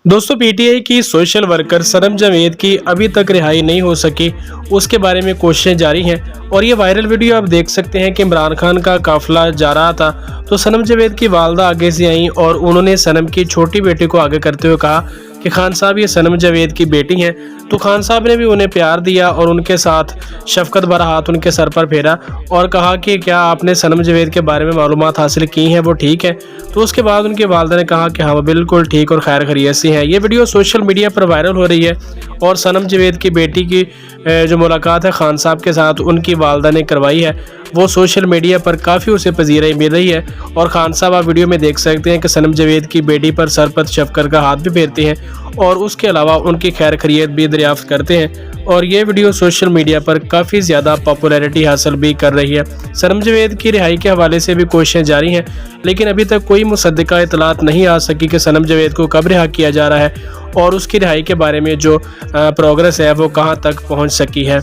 दोस्तों पीटीआई की social worker सनम जावेद की अभी तक रिहाई नहीं हो सकी। उसके बारे में कोशिशें जारी हैं और ये वायरल वीडियो आप देख सकते हैं कि इमरान खान का काफिला जा रहा था तो सनम जावेद की वालदा आगे से आई और उन्होंने सनम की छोटी बेटी को आगे करते हुए कहा कि खान साहब ये सनम जावेद की बेटी हैं। तो खान साहब ने भी उन्हें प्यार दिया और उनके साथ शफकत भरा हाथ उनके सर पर फेरा और कहा कि क्या आपने सनम जावेद के बारे में मालूमात हासिल की हैं, वो ठीक है। तो उसके बाद उनके वालिदा ने कहा कि हाँ वो बिल्कुल ठीक और खैर खैरियत से हैं। ये वीडियो सोशल मीडिया पर वायरल हो रही है और सनम जावेद की बेटी की जो मुलाकात है खान साहब के साथ उनकी वालिदा ने करवाई है वो सोशल मीडिया पर काफ़ी उसे पजीराई मिल रही है। और खान साहब आप वीडियो में देख सकते हैं कि सनम जावेद की बेटी पर सरपत शफकत का हाथ भी फेरते हैं और उसके अलावा उनकी खैर खैरियत भी दरियाफ्त करते हैं और ये वीडियो सोशल मीडिया पर काफ़ी ज़्यादा पॉपुलैरिटी हासिल भी कर रही है। सनम जावेद की रिहाई के हवाले से भी कोशिशें जारी हैं लेकिन अभी तक कोई मुसद्दिका इतलात नहीं आ सकी कि सनम जावेद को कब रिहा किया जा रहा है और उसकी रिहाई के बारे में जो प्रोग्रेस है वो कहाँ तक पहुँच सकी है।